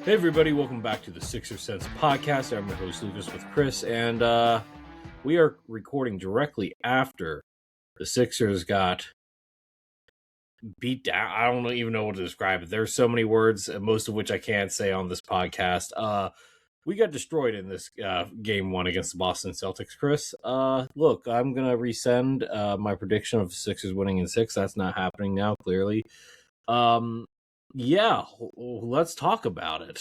Hey everybody, welcome back to the Sixer Sense podcast. I'm your host Lucas with Chris, and we are recording directly after the Sixers got beat down. I don't even know what to describe it. There's so many words, most of which I can't say on this podcast. We got destroyed in this game one against the Boston Celtics, Chris. Look, I'm going to resend my prediction of Sixers winning in 6. That's not happening now, clearly. Yeah, let's talk about it.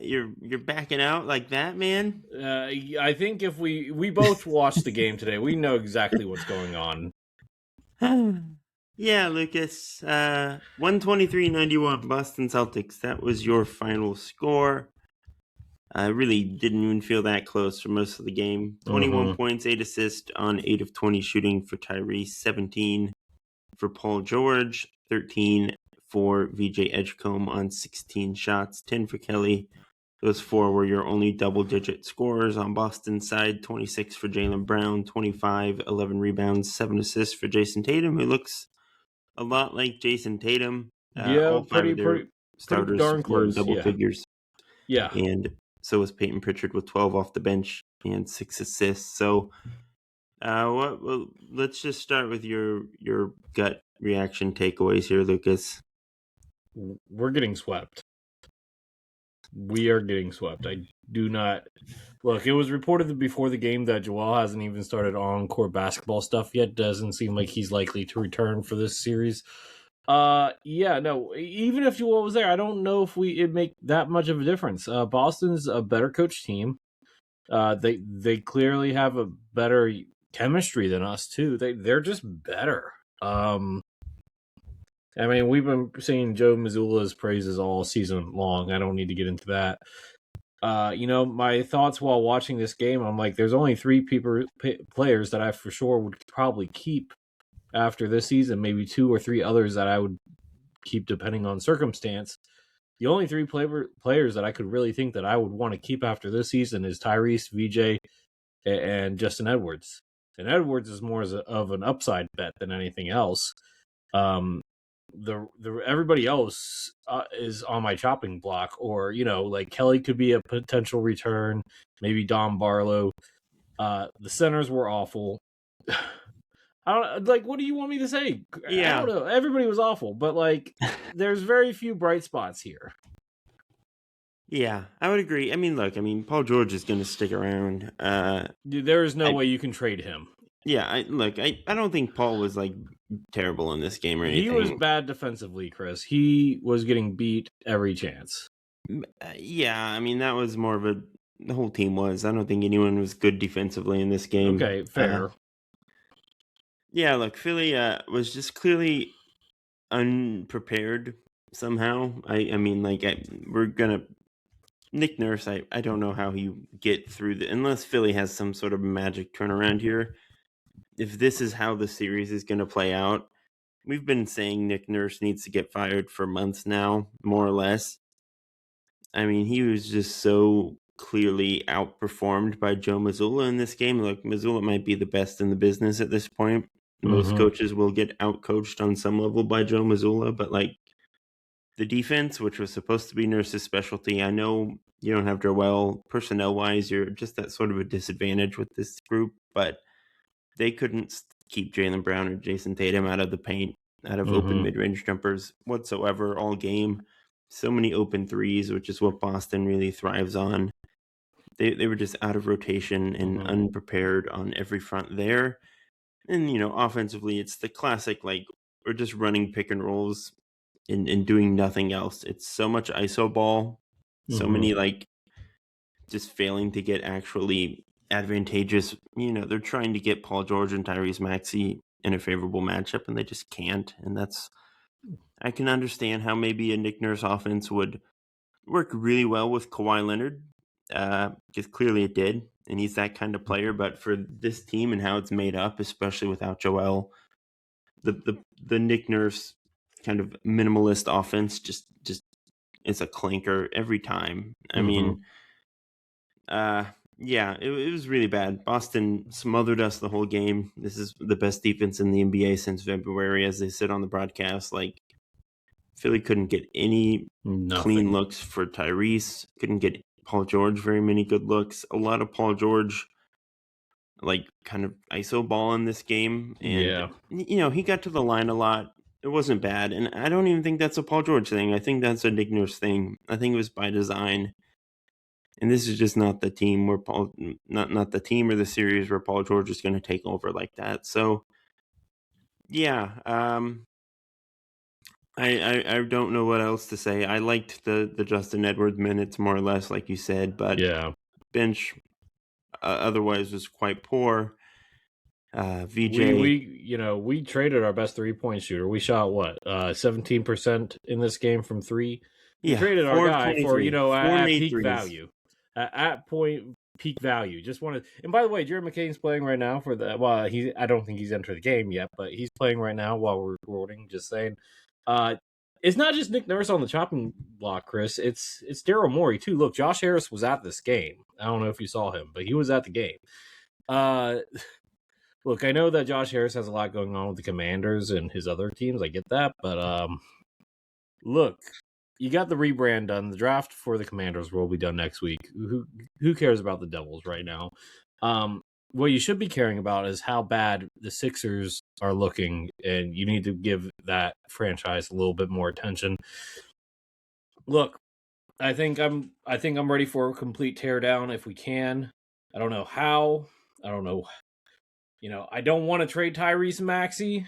You're backing out like that, man? I think if we both watched the game today, we know exactly what's going on. Yeah, Lucas. 123-91 Boston Celtics. That was your final score. I really didn't even feel that close for most of the game. 21 points, 8 assists on 8 of 20 shooting for Tyrese, 17 for Paul George, 13 for VJ Edgecombe on 16 shots, 10 for Kelly. Those 4 were your only double-digit scorers on Boston's side. 26 for Jaylen Brown, 25, 11 rebounds, 7 assists for Jason Tatum, who looks a lot like Jason Tatum. All 5 of their starters were in double figures. Yeah. And so was Peyton Pritchard with 12 off the bench and 6 assists. So let's just start with your gut reaction takeaways here, Lucas. We're getting swept. We are getting swept. I do not... Look, it was reported before the game that Joel hasn't even started on-court basketball stuff yet. Doesn't seem like he's likely to return for this series. Even if Joel was there, I don't know if it'd make that much of a difference. Boston's a better coached team. They clearly have a better chemistry than us, too. They're just better. I mean, we've been seeing Joe Mazzulla's praises all season long. I don't need to get into that. My thoughts while watching this game, I'm like, there's only 3 players that I for sure would probably keep after this season, maybe 2 or 3 others that I would keep depending on circumstance. The only 3 players that I could really think that I would want to keep after this season is Tyrese, VJ, and Justin Edwards. And Edwards is more of an upside bet than anything else. Everybody else is on my chopping block, or like Kelly could be a potential return, maybe Dom Barlow. The centers were awful. I don't like. What do you want me to say? Yeah, I don't know. Everybody was awful, but there's very few bright spots here. Yeah, I would agree. I mean, Paul George is going to stick around. There is no way you can trade him. Yeah, I don't think Paul was terrible in this game or anything. He was bad defensively, Chris. He was getting beat every chance. Yeah, I mean, that was more of the whole team was. I don't think anyone was good defensively in this game. Okay, fair. Yeah, look, Philly was just clearly unprepared somehow. We're gonna Nick Nurse. I don't know how he get through unless Philly has some sort of magic turnaround here. If this is how the series is going to play out, we've been saying Nick Nurse needs to get fired for months now, more or less. I mean, he was just so clearly outperformed by Joe Mazzulla in this game. Look, Mazzulla might be the best in the business at this point. Most coaches will get outcoached on some level by Joe Mazzulla, but the defense, which was supposed to be Nurse's specialty, I know you don't have Joel personnel-wise. You're just at sort of a disadvantage with this group, but they couldn't keep Jaylen Brown or Jason Tatum out of the paint, out of open mid-range jumpers whatsoever all game. So many open threes, which is what Boston really thrives on. They were just out of rotation and unprepared on every front there. And, offensively, it's the classic, we're just running pick and rolls and doing nothing else. It's so much ISO ball, so many, just failing to get actually advantageous. They're trying to get Paul George and Tyrese Maxey in a favorable matchup, and they just can't. And I can understand how maybe a Nick Nurse offense would work really well with Kawhi Leonard, because clearly it did, and he's that kind of player. But for this team and how it's made up, especially without Joel, the Nick Nurse kind of minimalist offense just it's a clinker every time. I mean, it was really bad. Boston smothered us the whole game. This is the best defense in the NBA since February, as they said on the broadcast. Philly couldn't get any clean Nothing. looks for Tyrese. Couldn't get Paul George very many good looks. A lot of Paul George, like, kind of ISO ball in this game. And, Yeah. he got to the line a lot. It wasn't bad. And I don't even think that's a Paul George thing. I think that's a Nick Nurse thing. I think it was by design. And this is just not the team where not the team or the series where Paul George is going to take over like that. So, yeah, I don't know what else to say. I liked the Justin Edwards minutes more or less, like you said, but Yeah. bench otherwise was quite poor. VJ, we traded our best 3-point shooter. We shot 17% in this game from three. We traded our guy for at peak value, at point peak value. Just wanted, and by the way, Jared McCain's playing right now for the. Well, I don't think he's entered the game yet, but he's playing right now while we're recording. Just saying, it's not just Nick Nurse on the chopping block, Chris. It's Daryl Morey too. Look, Josh Harris was at this game. I don't know if you saw him, but he was at the game. Look, I know that Josh Harris has a lot going on with the Commanders and his other teams. I get that, but look, you got the rebrand done. The draft for the Commanders will be done next week. Who cares about the Devils right now? What you should be caring about is how bad the Sixers are looking, and you need to give that franchise a little bit more attention. Look, I think I'm ready for a complete teardown if we can. I don't know how. I don't know. I don't want to trade Tyrese Maxey,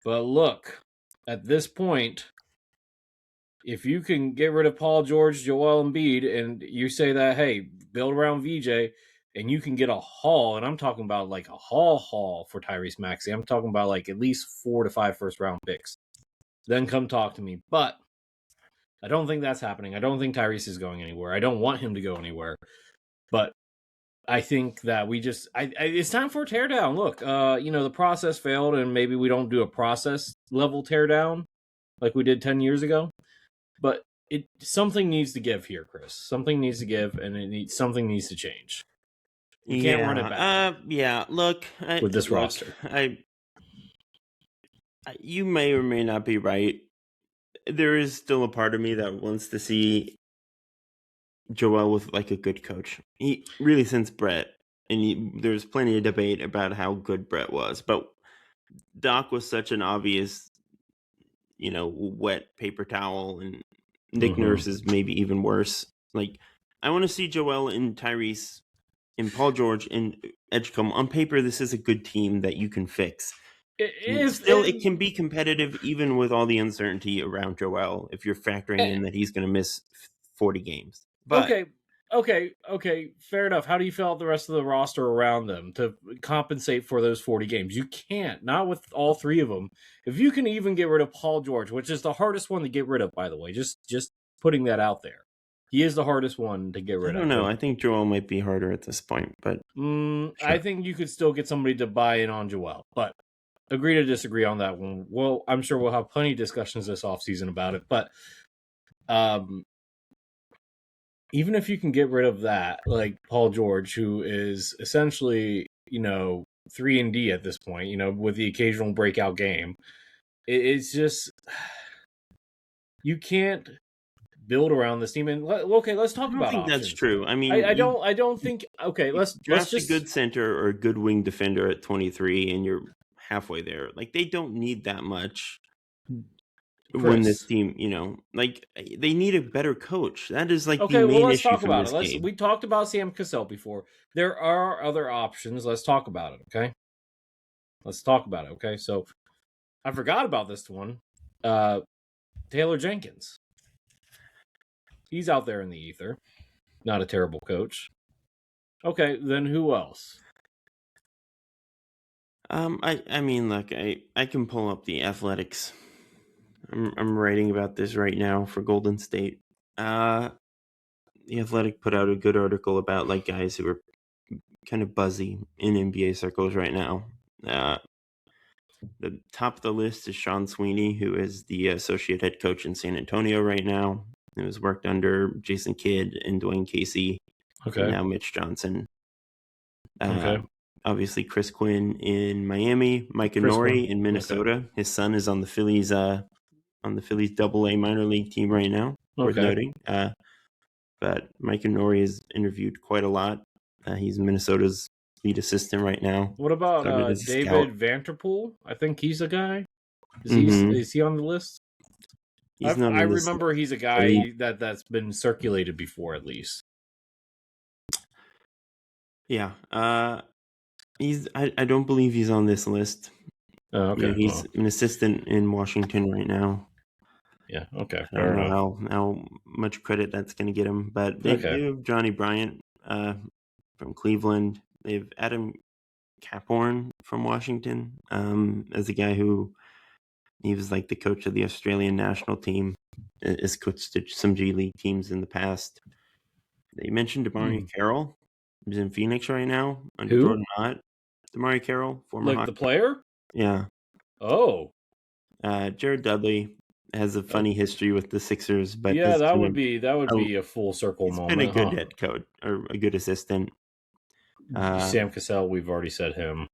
but look, at this point, if you can get rid of Paul George, Joel Embiid, and you say that, hey, build around VJ, and you can get a haul, and I'm talking about like a haul for Tyrese Maxey. I'm talking about like at least 4 to 5 first-round picks. Then come talk to me. But I don't think that's happening. I don't think Tyrese is going anywhere. I don't want him to go anywhere. But I think that it's time for a teardown. Look, the process failed, and maybe we don't do a process level teardown like we did 10 years ago. But something needs to give here, Chris. Something needs to give, and something needs to change. You can't run it back. Look, with this roster, you may or may not be right. There is still a part of me that wants to see Joel with like a good coach. He really, since Brett, and there's plenty of debate about how good Brett was, but Doc was such an obvious, wet paper towel, and Nick Nurse is maybe even worse. Like, I want to see Joel and Tyrese and Paul George and Edgecombe. On paper, this is a good team that you can fix. It can be competitive even with all the uncertainty around Joel if you're factoring in that he's going to miss 40 games. But, okay, fair enough. How do you fill out the rest of the roster around them to compensate for those 40 games? You can't, not with all three of them. If you can even get rid of Paul George, which is the hardest one to get rid of, by the way, just putting that out there. He is the hardest one to get rid of. I don't know. I think Joel might be harder at this point, but sure. I think you could still get somebody to buy in on Joel, but agree to disagree on that one. Well, I'm sure we'll have plenty of discussions this offseason about it, but even if you can get rid of that, like Paul George, who is essentially, 3-and-D at this point, with the occasional breakout game, it's just, you can't build around this team. And let's talk about options. I don't think that's true. I mean, I don't think. Okay, let's just a good center or a good wing defender at 23, and you're halfway there. Like, they don't need that much. Chris, when this team, they need a better coach. That is like the main issue. Let's talk about it. We talked about Sam Cassell before. There are other options. Let's talk about it. Okay. Let's talk about it. Okay. So I forgot about this one. Taylor Jenkins. He's out there in the ether. Not a terrible coach. Okay. Then who else? I mean, look, I can pull up the Athletics. I'm writing about this right now for Golden State. The Athletic put out a good article about like guys who are kind of buzzy in NBA circles right now. The top of the list is Sean Sweeney, who is the associate head coach in San Antonio right now. He was worked under Jason Kidd and Dwayne Casey. Okay. And now Mitch Johnson. Okay. Obviously, Chris Quinn in Miami, Mike Inori in Minnesota. Okay. His son is on the Phillies on the Phillies Double-A minor league team right now. Worth noting. But Mike Inori is interviewed quite a lot. He's Minnesota's lead assistant right now. What about David Vanterpool? I think he's a guy. Is he on the list? He's not. I remember he's a guy that's been circulated before, at least. Yeah. He's. I don't believe he's on this list. Oh, okay. He's an assistant in Washington right now. Yeah. Okay. I don't know how much credit that's going to get him, but they have Johnny Bryant from Cleveland. They have Adam Caphorn from Washington as a guy who he was like the coach of the Australian national team. Has coached some G League teams in the past. They mentioned DeMario Carroll. He's in Phoenix right now under Jordan Ott. DeMario Carroll, former the player. Yeah. Oh. Jared Dudley has a funny history with the Sixers, but that would be a full circle moment. Been a good head coach or a good assistant. Sam Cassell, we've already said him.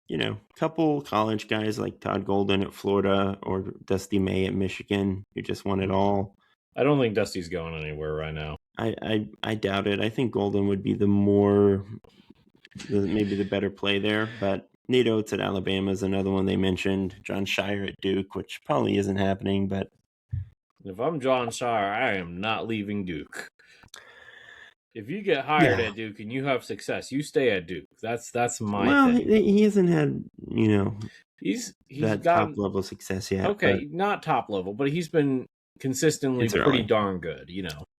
Couple college guys like Todd Golden at Florida or Dusty May at Michigan who just won it all. I don't think Dusty's going anywhere right now. I doubt it. I think Golden would be maybe the better play there, but Nate Oates at Alabama is another one they mentioned. John Shire at Duke, which probably isn't happening, but if I'm John Shire, I am not leaving Duke. If you get hired at Duke and you have success, you stay at Duke. That's my thing. He hasn't had, he's that top level success yet. Okay, not top level, but he's been consistently pretty darn good,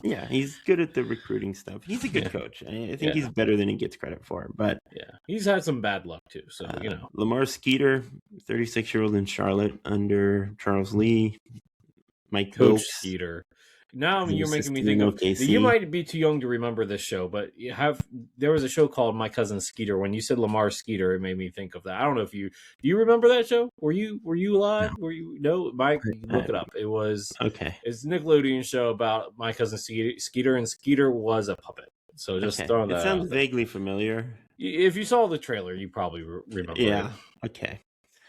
Yeah, he's good at the recruiting stuff. He's a good coach. I think he's better than he gets credit for, but he's had some bad luck too, so Lamar Skeeter, 36-year-old in Charlotte under Charles Lee. Mike Coach Skeeter. Now you're making me think of OKC. You might be too young to remember this show, but there was a show called My Cousin Skeeter. When you said Lamar Skeeter, it made me think of that. I don't know if do you remember that show? Were you alive? No. Mike, look it up. It was It's a Nickelodeon show about My Cousin Skeeter, and Skeeter was a puppet. So just throwing that. It sounds vaguely familiar. If you saw the trailer, you probably remember. Yeah. It. Okay.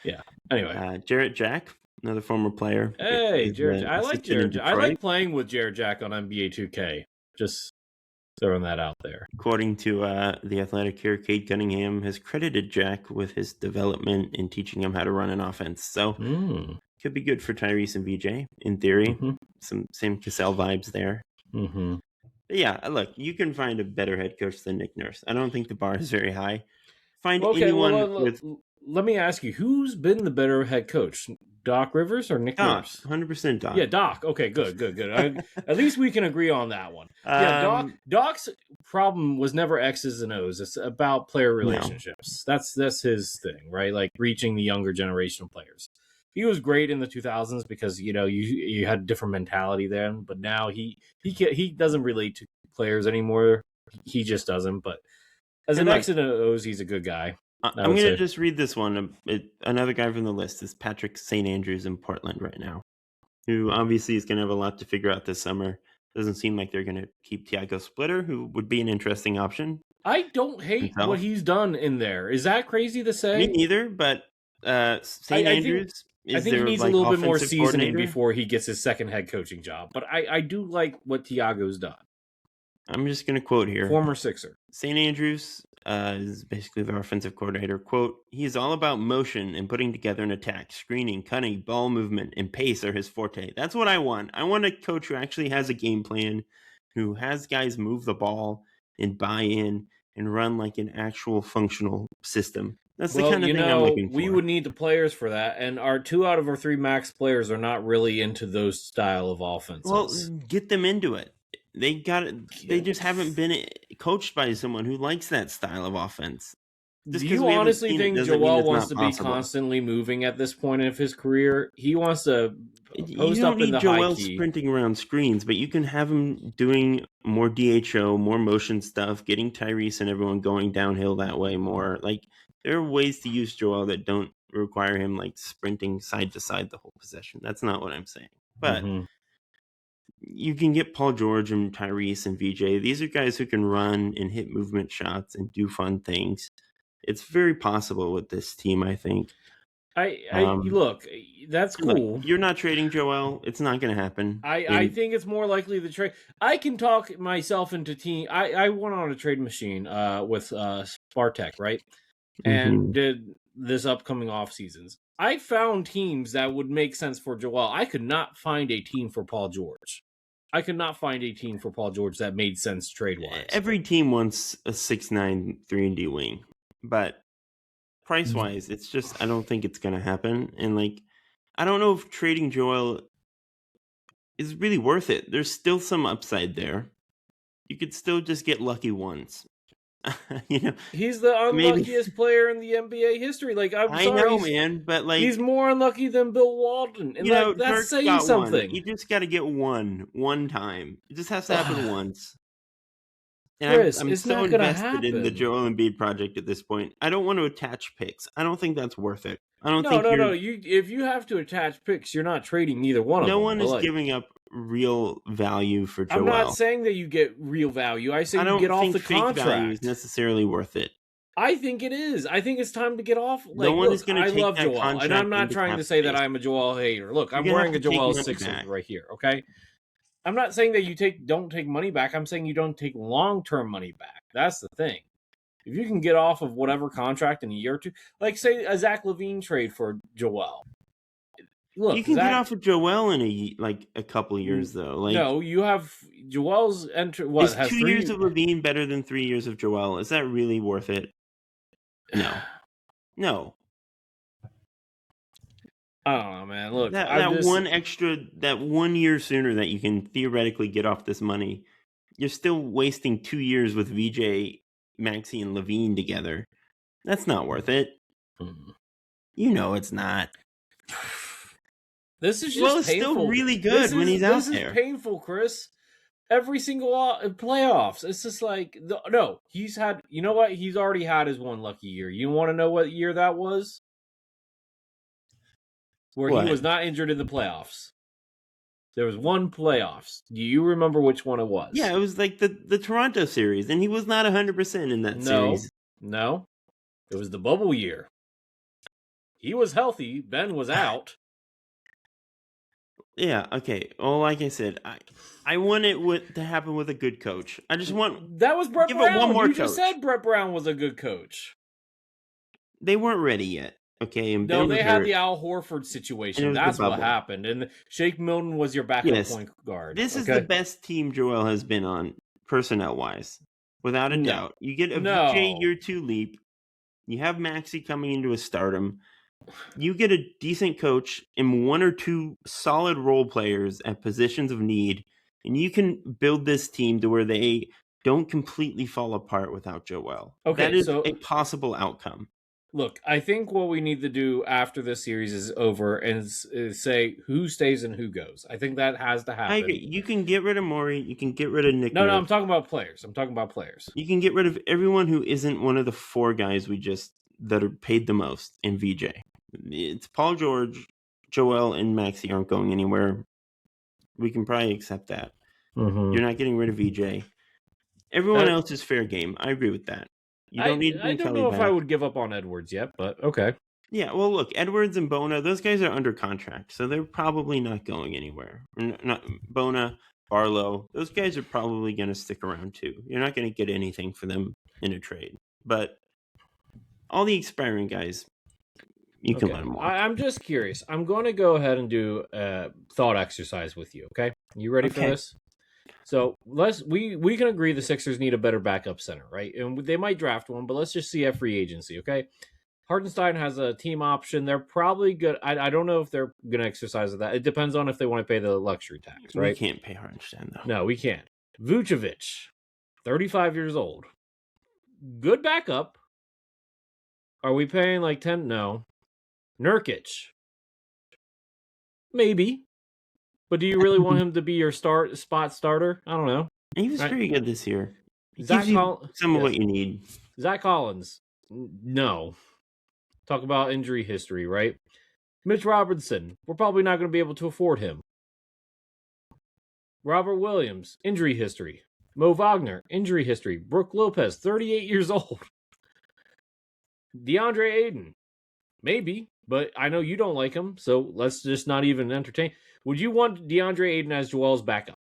Yeah. Anyway, Jarrett Jack. Another former player. Hey, Jared. I like Jared. I like playing with Jared Jack on NBA 2K. Just throwing that out there. According to the Athletic here, Cade Cunningham has credited Jack with his development in teaching him how to run an offense. So could be good for Tyrese and VJ in theory. Some same Cassell vibes there. But yeah, look, you can find a better head coach than Nick Nurse. I don't think the bar is very high. Let me ask you, who's been the better head coach? Doc Rivers or Nick Nurse? 100% Doc. Yeah, Doc. Okay, good. At least we can agree on that one. Doc's problem was never X's and O's. It's about player relationships. No. That's his thing, right? Like reaching the younger generation of players. He was great in the 2000s because you had a different mentality then, but now he doesn't relate to players anymore. He just doesn't. But as an X and O's, he's a good guy. I'm going to just read this one. Another guy from the list is Patrick St. Andrews in Portland right now, who obviously is going to have a lot to figure out this summer. Doesn't seem like they're going to keep Tiago Splitter, who would be an interesting option. I don't hate what he's done in there. Is that crazy to say? Me neither, but St. Andrews... I think he needs a little bit more seasoning before he gets his second head coaching job. But I do like what Tiago's done. I'm just going to quote here. Former Sixer. St. Andrews is basically their offensive coordinator. Quote, "He is all about motion and putting together an attack. Screening, cutting, ball movement, and pace are his forte." That's what I want. I want a coach who actually has a game plan, who has guys move the ball and buy in and run like an actual functional system. That's the kind of thing I'm looking for. We would need the players for that, and our 2 out of our 3 max players are not really into those style of offenses. Well, get them into it. They got it. They just haven't been coached by someone who likes that style of offense. Do you honestly think Joel wants to be constantly moving at this point of his career? He wants to post up in the high key. You don't need Joel sprinting around screens, but you can have him doing more DHO, more motion stuff, getting Tyrese and everyone going downhill that way more. Like, there are ways to use Joel that don't require him like sprinting side to side the whole possession. That's not what I'm saying. But you can get Paul George and Tyrese and VJ. These are guys who can run and hit movement shots and do fun things. It's very possible with this team, I think. Look, that's cool. Look, you're not trading Joel. It's not going to happen. I think it's more likely the trade. I can talk myself into team. I went on a trade machine with Spartek, right? And did this upcoming off seasons. I found teams that would make sense for Joel. I could not find a team for Paul George. I could not find a team for Paul George that made sense trade-wise. Every team wants a 6'9", 3-and-D wing. But price-wise, it's just, I don't think it's going to happen. And, I don't know if trading Joel is really worth it. There's still some upside there. You could still just get lucky once. He's the unluckiest player in the NBA history. I know, man, but he's more unlucky than Bill Walton, and that's saying something. You just got to get one time. It just has to happen once. And Chris, I'm so invested in the Joel Embiid project at this point. I don't want to attach picks. I don't think that's worth it. I don't think. No. If you have to attach picks, you're not trading neither one of them. No one is giving up real value for Joel. I'm not saying that you get real value. I say you get off the contract. Fake value is necessarily worth it. I think it is. I think it's time to get off. No one is going to take that contract. I love Joel, and I'm not trying to say that I'm a Joel hater. Look, I'm wearing a Joel Sixers right here. Okay, I'm not saying that you don't take money back. I'm saying you don't take long-term money back. That's the thing. If you can get off of whatever contract in a year or two, say a Zach LaVine trade for Joel. Look, you can get off of Joel in a couple of years though. No, you have Joel's entry. Is 2 years of LaVine better than 3 years of Joel? Is that really worth it? No. I don't know, man. Look, that 1 year sooner that you can theoretically get off this money, you're still wasting 2 years with VJ, Maxey, and LaVine together. That's not worth it. It's not. This is just it's painful. Still really good when he's out there. This is painful, Chris. Every single playoffs, it's just he's had. You know what? He's already had his one lucky year. You want to know what year that was? Where he was not injured in the playoffs. There was one playoffs. Do you remember which one it was? Yeah, it was the Toronto series, and he was not 100% in that series. No, it was the bubble year. He was healthy. Ben was out. Yeah, okay. Well, like I said, I want it to happen with a good coach. I just want... That was Brett Brown. You just said Brett Brown was a good coach. They weren't ready yet, okay? And no, they had the Al Horford situation. That's what happened. And Shake Milton was your backup point guard. This is the best team Joel has been on, personnel-wise. Without a doubt. You get a VJ year 2 leap. You have Maxey coming into a stardom. You get a decent coach and 1 or 2 solid role players at positions of need, and you can build this team to where they don't completely fall apart without Joel. Okay, that is a possible outcome. Look, I think what we need to do after this series is over is say who stays and who goes. I think that has to happen. I agree. You can get rid of Morey. You can get rid of Nick. No, I'm talking about players. You can get rid of everyone who isn't one of the 4 guys that are paid the most in VJ. It's Paul George, Joel, and Maxey aren't going anywhere. We can probably accept that. You're not getting rid of VJ. Everyone else is fair game. I agree with that. You don't need. I don't know if I would give up on Edwards yet, but okay. Yeah, well, look, Edwards and Bona, those guys are under contract, so they're probably not going anywhere. Not Bona, Barlow, those guys are probably going to stick around too. You're not going to get anything for them in a trade, but all the expiring guys. You can let them walk. I'm just curious. I'm going to go ahead and do a thought exercise with you. Okay, you ready for this? So we can agree the Sixers need a better backup center, right? And they might draft one, but let's just see at free agency. Okay, Hartenstein has a team option. They're probably good. I don't know if they're going to exercise that. It depends on if they want to pay the luxury tax, right? We can't pay Hartenstein though. No, we can't. Vucevic, 35 years old, good backup. Are we paying 10? No. Nurkic. Maybe. But do you really want him to be your spot starter? I don't know. He was pretty good this year. He gives you some of what you need. Zach Collins. No. Talk about injury history, right? Mitch Robinson. We're probably not going to be able to afford him. Robert Williams. Injury history. Mo Wagner. Injury history. Brooke Lopez. 38 years old. DeAndre Ayton. Maybe. but I know you don't like him, so let's just not even entertain. Would you want DeAndre Ayton as Joel's backup?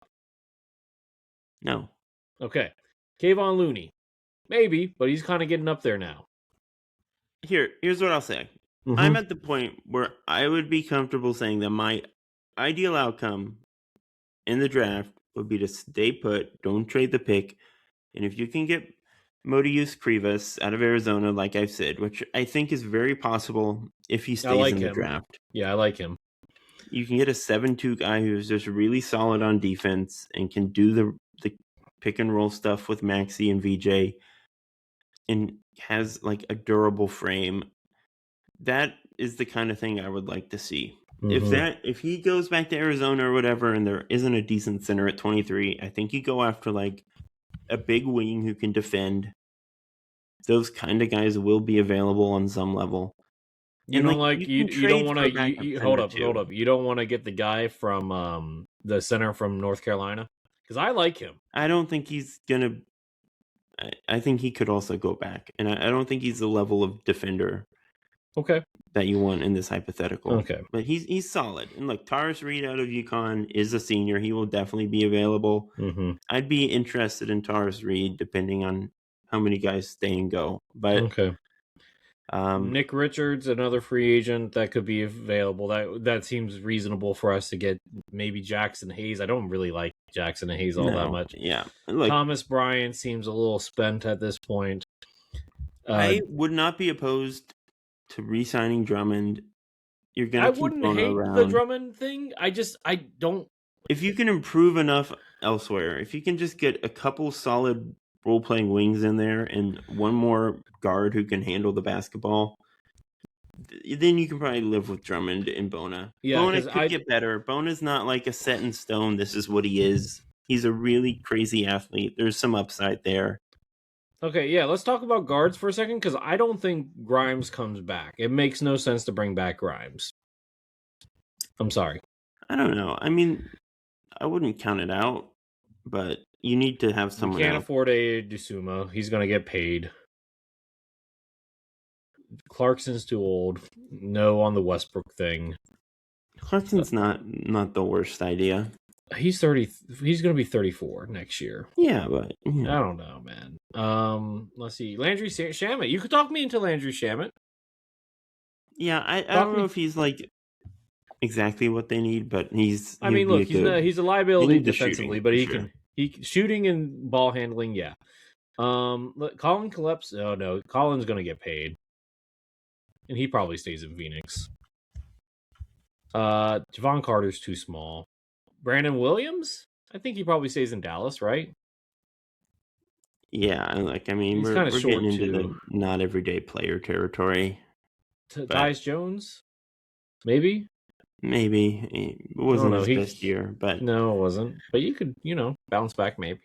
No. Okay. Kayvon Looney. Maybe, but he's kind of getting up there now. Here's what I'll say. Mm-hmm. I'm at the point where I would be comfortable saying that my ideal outcome in the draft would be to stay put, don't trade the pick, and if you can get Modius Krivas out of Arizona, like I've said, which I think is very possible if he stays in the draft. Yeah, I like him. You can get a 7-2 guy who's just really solid on defense and can do the pick and roll stuff with Maxey and VJ and has like a durable frame. That is the kind of thing I would like to see. If he goes back to Arizona or whatever and there isn't a decent center at 23, I think you go after like a big wing who can defend. Those kind of guys will be available on some level. You don't want to hold up. You don't want to get the guy from the center from North Carolina, because I like him. I don't think he's gonna. I think he could also go back, and I don't think he's the level of defender. Okay. That you want in this hypothetical. Okay. But he's solid. And look, Taurus Reed out of UConn is a senior. He will definitely be available. Mm-hmm. I'd be interested in Taurus Reed depending on how many guys stay and go. But okay. Nick Richards, another free agent that could be available. That seems reasonable for us to get. Maybe Jackson Hayes. I don't really like Jackson Hayes all that much. Yeah. Look, Thomas Bryant seems a little spent at this point. I would not be opposed to re-signing Drummond. You're gonna. I wouldn't hate the Drummond thing. I don't. If you can improve enough elsewhere, if you can just get a couple solid role-playing wings in there and one more guard who can handle the basketball, then you can probably live with Drummond and Bona. Yeah, Bona could get better. Bona's not like a set in stone. This is what he is. He's a really crazy athlete. There's some upside there. Okay, yeah, let's talk about guards for a second, because I don't think Grimes comes back. It makes no sense to bring back Grimes. I'm sorry. I don't know. I mean, I wouldn't count it out, but you need to have someone. You can't afford a Dusuma. He's going to get paid. Clarkson's too old. No on the Westbrook thing. Clarkson's not the worst idea. He's 30. He's going to be 34 next year. Yeah, but I don't know, man. Let's see. Landry Shamet. You could talk me into Landry Shamet. Yeah, I don't know if he's like exactly what they need, but he's. I mean, look, he's a liability defensively, but he shooting and ball handling. Yeah. Look, Colin Calep's. Oh no, Colin's going to get paid, and he probably stays in Phoenix. Javon Carter's too small. Brandon Williams? I think he probably stays in Dallas, right? Yeah, we're getting into the not everyday player territory. Tyus Jones? Maybe? Maybe. It wasn't his best year, but... No, it wasn't. But you could, bounce back maybe.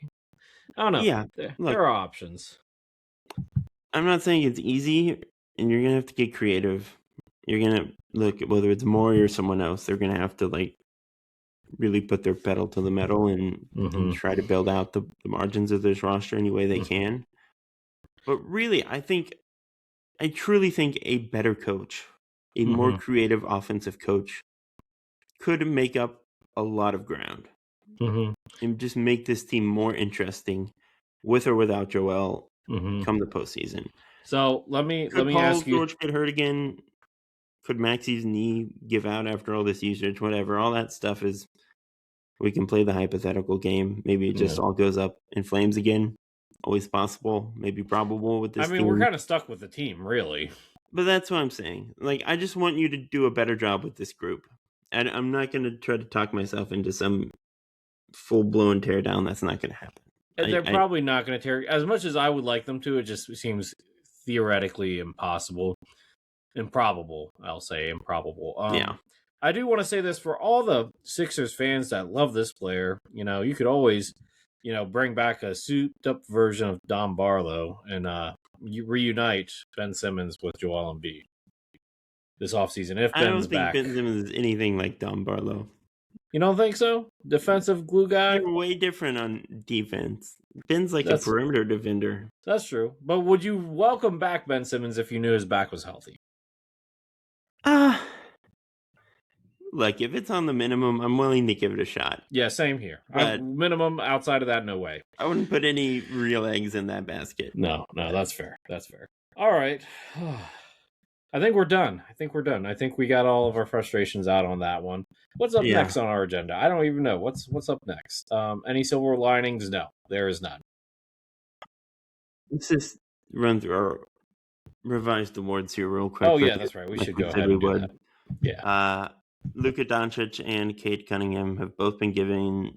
I don't know. Yeah. There are options. I'm not saying it's easy, and you're going to have to get creative. You're going to look at whether it's Morey or someone else. They're going to have to, really put their pedal to the metal and try to build out the margins of this roster any way they can. But really, I truly think a better coach, a more creative offensive coach, could make up a lot of ground and just make this team more interesting, with or without Joel, come the postseason. So let me ask you: George get hurt again? Could Maxey's knee give out after all this usage? Whatever, all that stuff is. We can play the hypothetical game. Maybe it just all goes up in flames again. Always possible, maybe probable with this team. We're kind of stuck with the team, really. But that's what I'm saying. I just want you to do a better job with this group. And I'm not going to try to talk myself into some full-blown teardown. That's not going to happen. They're probably not going to tear... As much as I would like them to, it just seems theoretically impossible. Improbable, I'll say. Improbable. Yeah. I do want to say this for all the Sixers fans that love this player. You could always, bring back a souped-up version of Don Barlow and you reunite Ben Simmons with Joel Embiid this offseason. If Ben's back, I don't think Ben Simmons is anything like Don Barlow. You don't think so? Defensive glue guy? They're way different on defense. Ben's a perimeter defender. That's true. But would you welcome back Ben Simmons if you knew his back was healthy? Look, if it's on the minimum, I'm willing to give it a shot. Yeah, same here. But minimum outside of that, no way. I wouldn't put any real eggs in that basket. No, that's fair. That's fair. All right. I think we're done. I think we got all of our frustrations out on that one. What's up next on our agenda? I don't even know. What's up next? Any silver linings? No, there is none. Let's just run through our revised awards here real quick. Oh, yeah, that's right. We should go ahead and do that. Yeah. Luka Doncic and Cade Cunningham have both been given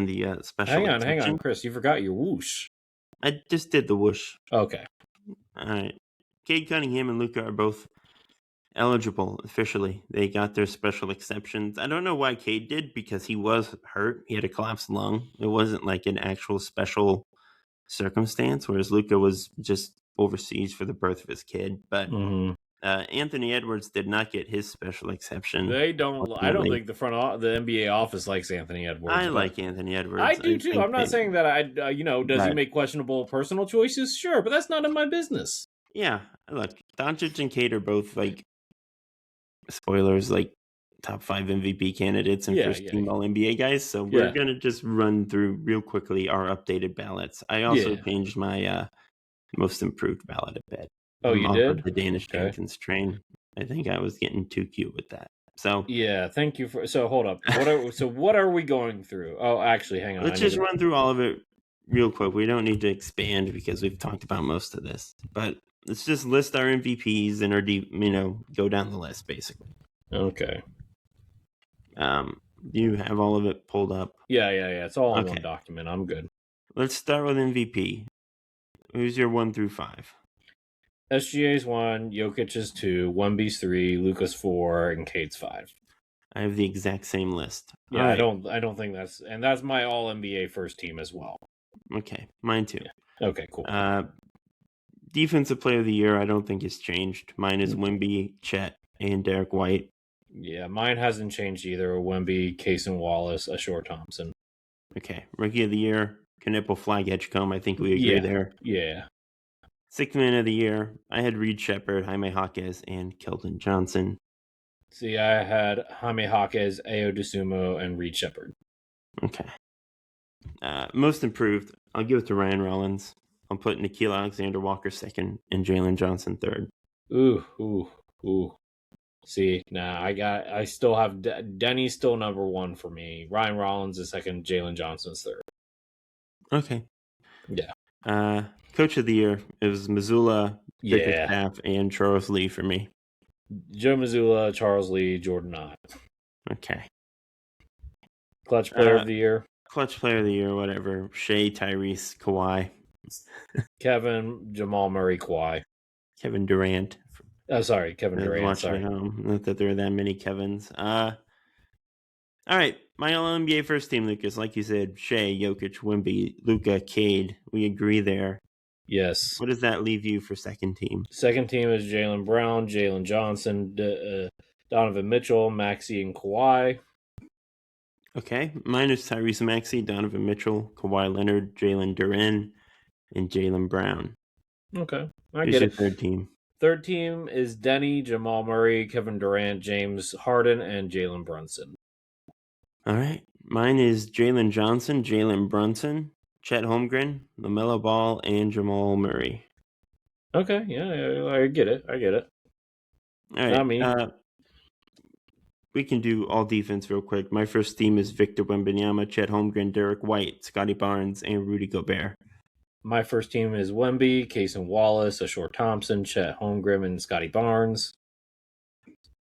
the special. Hang on, Chris. You forgot your whoosh. I just did the whoosh. Okay. All right. Cade Cunningham and Luka are both eligible officially. They got their special exceptions. I don't know why Cade did, because he was hurt. He had a collapsed lung. It wasn't like an actual special circumstance, whereas Luka was just overseas for the birth of his kid. But Anthony Edwards did not get his special exception. They don't. Ultimately. I don't think the NBA office likes Anthony Edwards. I like Anthony Edwards. I do too. I'm not saying that does he make questionable personal choices? Sure, but that's none of my business. Yeah, look, Doncic and Cade are both like spoilers, like top 5 MVP candidates and first team All NBA guys. So we're gonna just run through real quickly our updated ballots. I also changed my most improved ballot a bit. Oh, you did? The Danish Jenkins train. I think I was getting too cute with that. So yeah, thank you for. So hold up. What are we going through? Oh, actually, hang on. Let's just run through all of it real quick. We don't need to expand because we've talked about most of this. But let's just list our MVPs and our go down the list basically. Okay. You have all of it pulled up? Yeah. It's all in one document. I'm good. Let's start with MVP. Who's your 1 through 5? SGA's 1, Jokic's 2, Wemby's 3, Luka's 4, and Cade's 5. I have the exact same list. Yeah, right. I don't think that's my all NBA first team as well. Okay, mine too. Yeah. Okay, cool. Defensive player of the year, I don't think has changed. Mine is Wemby, Chet, and Derek White. Yeah, mine hasn't changed either. Wemby, Cason Wallace, Ashore Thompson. Okay, rookie of the year, Knipple, Flag, Edgecombe. I think we agree there. Yeah. Sixth man of the year, I had Reed Shepherd, Jaime Jaquez, and Keldon Johnson. See, I had Jaime Jaquez, Ayo Dosunmu, and Reed Shepherd. Okay. Most improved, I'll give it to Ryan Rollins. I'll put Nickeil Alexander-Walker second and Jalen Johnson third. Ooh. See, I still have Denny's still number 1 for me. Ryan Rollins is second, Jalen Johnson's third. Okay. Yeah. Coach of the year, it was Mazzulla, Bickerstaff, and Charles Lee for me. Joe Mazzulla, Charles Lee, Jordan Ott. Okay. Clutch player of the year. Clutch player of the year, whatever. Shea, Tyrese, Kawhi. Kevin, Jamal Murray, Kawhi. Kevin Durant. Oh, sorry, Kevin Durant. Sorry. Not that there are that many Kevins. All right, my All-NBA first team, Lucas. Like you said, Shea, Jokic, Wemby, Luka, Cade. We agree there. Yes. What does that leave you for second team? Second team is Jaylen Brown, Jalen Johnson, Donovan Mitchell, Maxey, and Kawhi. Okay, mine is Tyrese Maxey, Donovan Mitchell, Kawhi Leonard, Jalen Duren, and Jaylen Brown. Okay, I get it. Third team. Third team is Denny, Jamal Murray, Kevin Durant, James Harden, and Jalen Brunson. All right, mine is Jalen Johnson, Jalen Brunson, Chet Holmgren, LaMelo Ball, and Jamal Murray. Okay, yeah, I get it. All right, not me. We can do all defense real quick. My first team is Victor Wembanyama, Chet Holmgren, Derek White, Scotty Barnes, and Rudy Gobert. My first team is Wemby, Cason Wallace, Ashore Thompson, Chet Holmgren, and Scotty Barnes.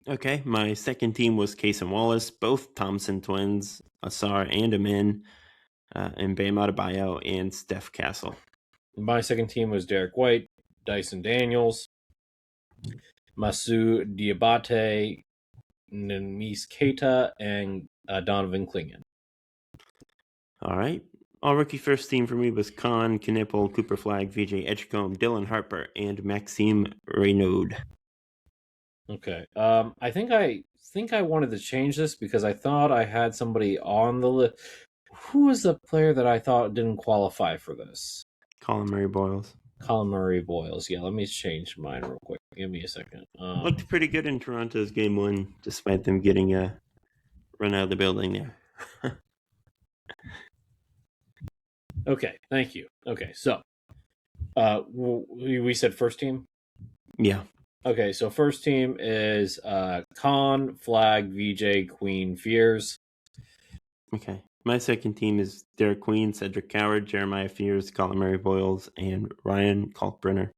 Okay, my second team was Cason Wallace, both Thompson twins, Asar and Amin, and Bam Adebayo and Steph Castle. My second team was Derek White, Dyson Daniels, Masu Diabate, Nemes Keita, and Donovan Clingan. All right. All rookie first team for me was Khan, Knipple, Cooper Flag, VJ Edgecombe, Dylan Harper, and Maxime Reynaud. Okay. I think I wanted to change this because I thought I had somebody on the list. Who was the player that I thought didn't qualify for this? Colin Murray Boyles. Colin Murray, Boyles. Yeah, let me change mine real quick. Give me a second. Looked pretty good in Toronto's game 1, despite them getting run out of the building there. Okay, thank you. Okay, so we said first team? Yeah. Okay, so first team is Con, Flag, VJ, Queen, Fears. Okay. My second team is Derek Queen, Cedric Coward, Jeremiah Fears, Colin Murray Boyles, and Ryan Kalkbrenner.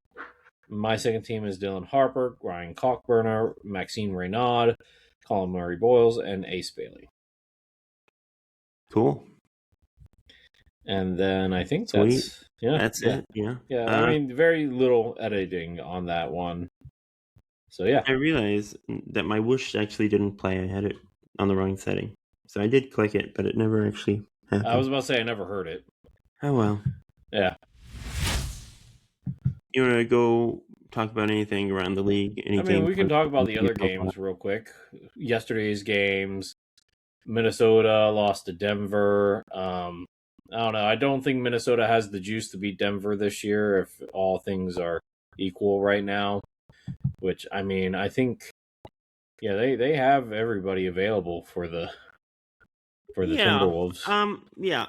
My second team is Dylan Harper, Ryan Kalkbrenner, Maxime Reynaud, Colin Murray Boyles, and Ace Bailey. Cool. And then I think Sweet. that's it. Yeah. Yeah, I mean, very little editing on that one. So yeah. I realized that my whoosh actually didn't play. I had it on the wrong setting. So I did click it, but it never actually happened. I was about to say I never heard it. Oh well. Yeah. You want to go talk about anything around the league? I mean, we can talk about the other games real quick. Yesterday's games. Minnesota lost to Denver. I don't know. I don't think Minnesota has the juice to beat Denver this year if all things are equal right now. Which, I mean, I think, yeah, they have everybody available for the Timberwolves. Yeah.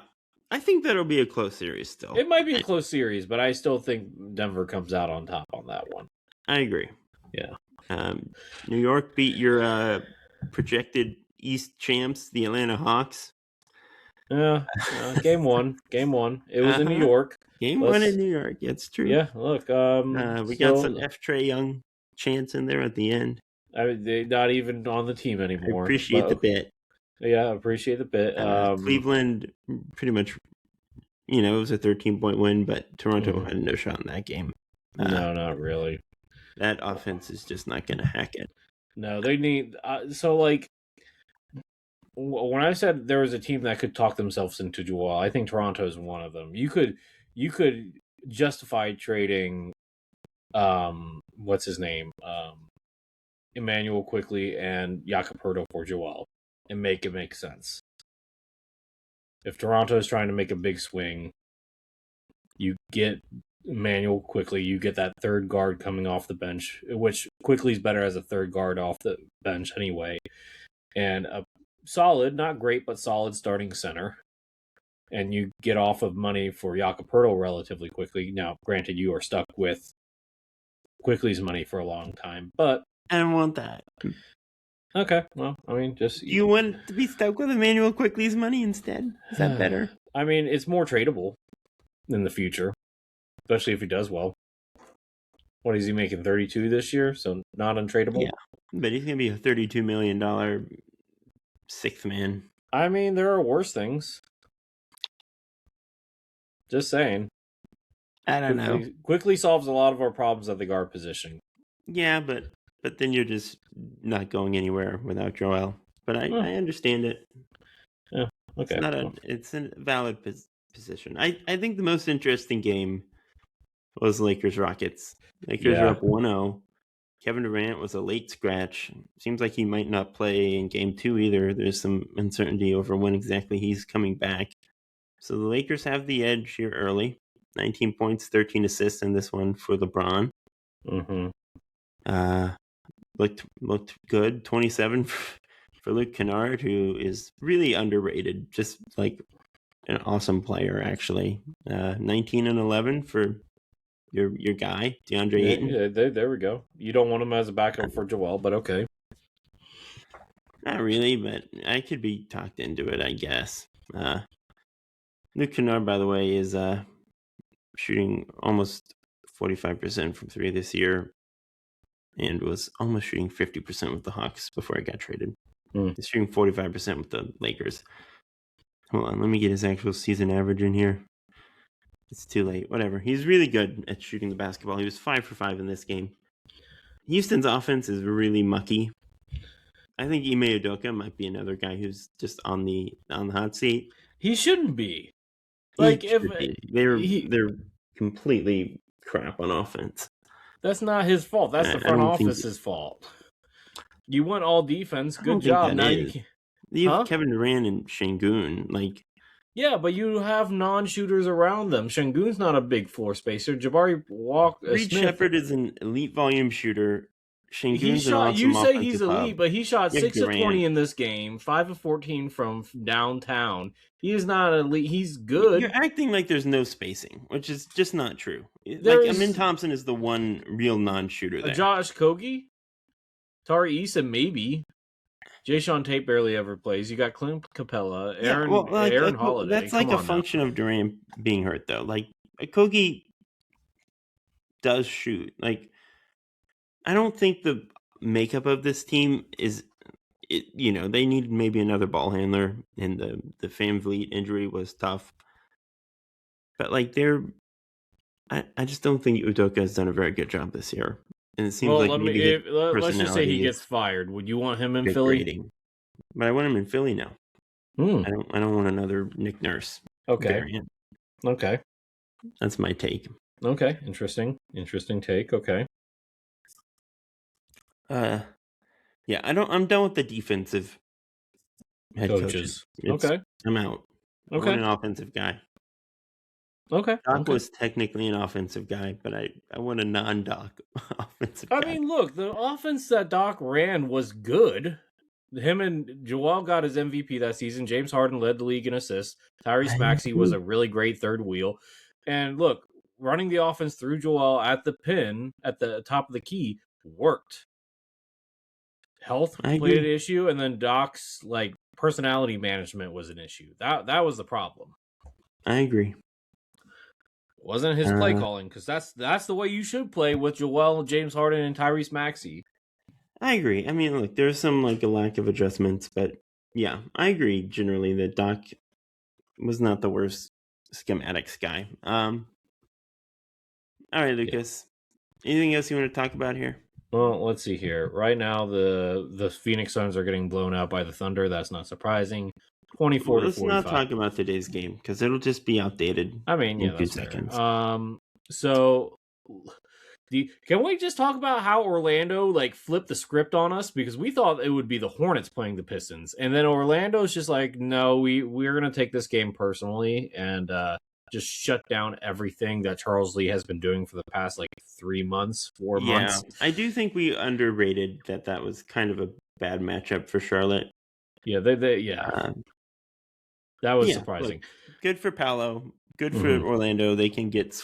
I think that'll be a close series still. It might be a close series, but I still think Denver comes out on top on that one. I agree. Yeah. New York beat your projected East champs, the Atlanta Hawks. Yeah. Game one. It was in New York. Game 1 in New York. It's true. Yeah. Look. We got some F. Trey Young chance in there at the end. They're not even on the team anymore. I appreciate the bit. Yeah, appreciate the bit. Cleveland, pretty much, it was a 13-point win, but Toronto had no shot in that game. No, not really. That offense is just not going to hack it. No, they need... so, like, when I said there was a team that could talk themselves into Joel, I think Toronto is one of them. You could justify trading, what's his name? Emmanuel Quickly and Jakob Poeltl for Joel and make it make sense. If Toronto is trying to make a big swing, you get Emmanuel Quickly, you get that third guard coming off the bench, which Quickly's better as a third guard off the bench anyway, and a solid, not great, but solid starting center. And you get off of money for Jakob Poeltl relatively quickly. Now, granted, you are stuck with Quickly's money for a long time, but I don't want that. Okay, well, I mean, just... You want to be stuck with Emmanuel Quickly's money instead? Is that better? I mean, it's more tradable in the future, especially if he does well. What is he making, 32 this year? So not untradeable? Yeah, but he's going to be a $32 million sixth man. I mean, there are worse things. Just saying. I don't know. Quickly solves a lot of our problems at the guard position. Yeah, but then you're just not going anywhere without Joel. But I understand it. Yeah, okay. It's a valid position. I think the most interesting game was Lakers-Rockets. Lakers are up 1-0. Kevin Durant was a late scratch. Seems like he might not play in game 2 either. There's some uncertainty over when exactly he's coming back. So the Lakers have the edge here early. 19 points, 13 assists in this one for LeBron. Mm-hmm. Looked good. 27 for Luke Kennard, who is really underrated. Just like an awesome player, actually. 19 and 11 for your guy, DeAndre Ayton. Yeah, there we go. You don't want him as a backup for Joel, but okay. Not really, but I could be talked into it, I guess. Luke Kennard, by the way, is shooting almost 45% from 3 this year and was almost shooting 50% with the Hawks before he got traded. He's shooting 45% with the Lakers. Hold on, let me get his actual season average in here. It's too late. Whatever. He's really good at shooting the basketball. He was 5 for 5 in this game. Houston's offense is really mucky. I think Ime Udoka might be another guy who's just on the hot seat. He shouldn't be. They're completely crap on offense. That's not his fault. That's the front office's fault. You want all defense. Good job. Now you have Kevin Durant and Şengün. Yeah, but you have non-shooters around them. Şengün's not a big floor spacer. Jabari Reed Smith. Shepherd is an elite volume shooter. He Şengün's an shot. awesome You say he's offensive hub. elite, but he shot You have 6 of 20 Durant. in this game, 5 of 14 from downtown. He is not elite. He's good. You're acting like there's no spacing, which is just not true. There Like is- Amin Thompson is the one real non-shooter there. Josh Kogi, Tari Issa, maybe. Jayshawn Tate barely ever plays. You got Clint Capella, Aaron Holiday. That's like a function of Durant being hurt, though. Like Kogi does shoot. Like I don't think the makeup of this team is. They need maybe another ball handler, and the VanVleet injury was tough. But like I just don't think Udoka has done a very good job this year. And it seems let's just say he gets fired. Would you want him in Philly? Grading. But I want him in Philly now. I don't want another Nick Nurse. Variant. Okay. That's my take. Okay. Interesting take. Okay. Yeah, I'm done with the defensive head coaches. Okay. I'm out. Okay. I'm an offensive guy. Okay. Doc was technically an offensive guy, but I want a non-Doc offensive guy. I mean, look, the offense that Doc ran was good. Him and Joel got his MVP that season. James Harden led the league in assists. Tyrese Maxey was a really great third wheel. And look, running the offense through Joel at the pin, at the top of the key, worked. Health played an issue, and then Doc's personality management was an issue. That was the problem. I agree. Wasn't his play calling, because that's the way you should play with Joel, James Harden, and Tyrese Maxey. I agree. I mean, look, there's some a lack of adjustments, but yeah, I agree generally that Doc was not the worst schematics guy. All right, Lucas. Yeah. Anything else you want to talk about here? Well, let's see here. Right now, the Phoenix Suns are getting blown out by the Thunder. That's not surprising. 24 to 45. Let's not talk about today's game because it'll just be outdated. I mean, yeah, that's 2 seconds. So can we just talk about how Orlando flipped the script on us? Because we thought it would be the Hornets playing the Pistons, and then Orlando's just like, no, we're gonna take this game personally and just shut down everything that Charles Lee has been doing for the past 3 months, 4 months. Yeah, I do think we underrated that was kind of a bad matchup for Charlotte. Yeah, that was surprising. Look, good for Paolo. Good for Orlando. They can get.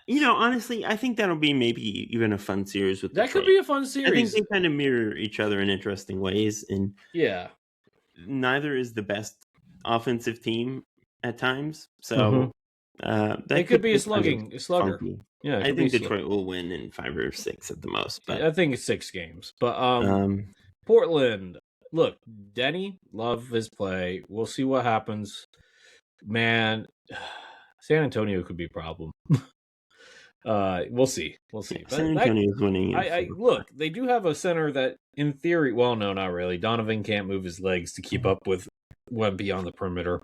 Honestly, I think that'll be maybe even a fun series with that. Could be a fun series. I think they kind of mirror each other in interesting ways, and neither is the best offensive team at times. So that could be a slugger. Funky. Yeah, I think Detroit will win in 5 or 6 at the most. But I think it's 6 games. But Portland. Look, Denny, love his play. We'll see what happens. Man, San Antonio could be a problem. We'll see. San Antonio is winning. Look, they do have a center that, in theory, well, no, not really. Donovan can't move his legs to keep up with went beyond the perimeter.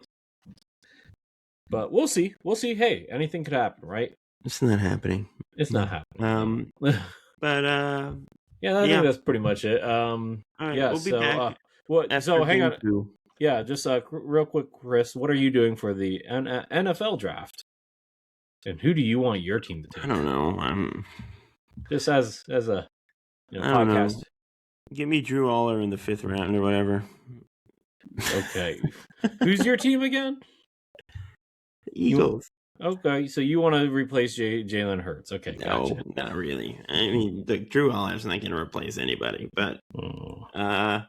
But we'll see. Hey, anything could happen, right? It's not happening. Not happening. But I think that's pretty much it. All right, we'll be back. So hang on. Yeah, just real quick, Chris. What are you doing for the NFL draft? And who do you want your team to take? I don't know. Just as a podcast. Know. Give me Drew Aller in the 5th round or whatever. Okay. Who's your team again? Eagles. Okay, so you want to replace Jalen Hurts. Okay, gotcha. No, not really. I mean, Drew Aller's not going to replace anybody, but I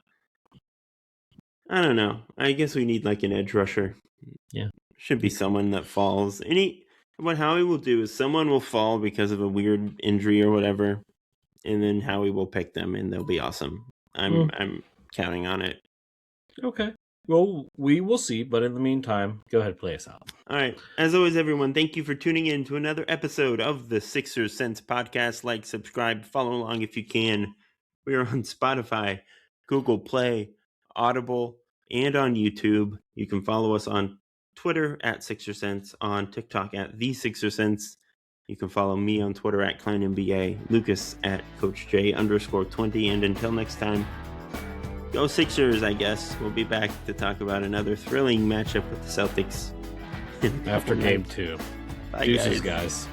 don't know. I guess we need an edge rusher. Yeah. Should be someone that falls. What Howie will do is someone will fall because of a weird injury or whatever, and then Howie will pick them, and they'll be awesome. I'm counting on it. Okay. Well, we will see, but in the meantime, go ahead and play us out. All right. As always, everyone, thank you for tuning in to another episode of the Sixers Sense podcast. Like, subscribe, follow along if you can. We are on Spotify, Google Play, Audible, and on YouTube. You can follow us on Twitter at Sixer Sense, on TikTok at The Sixer Sense. You can follow me on Twitter at Kline and Lucas at Coach J _20. And until next time, Go Sixers, I guess. We'll be back to talk about another thrilling matchup with the Celtics after game 2. Bye, Deuces, guys.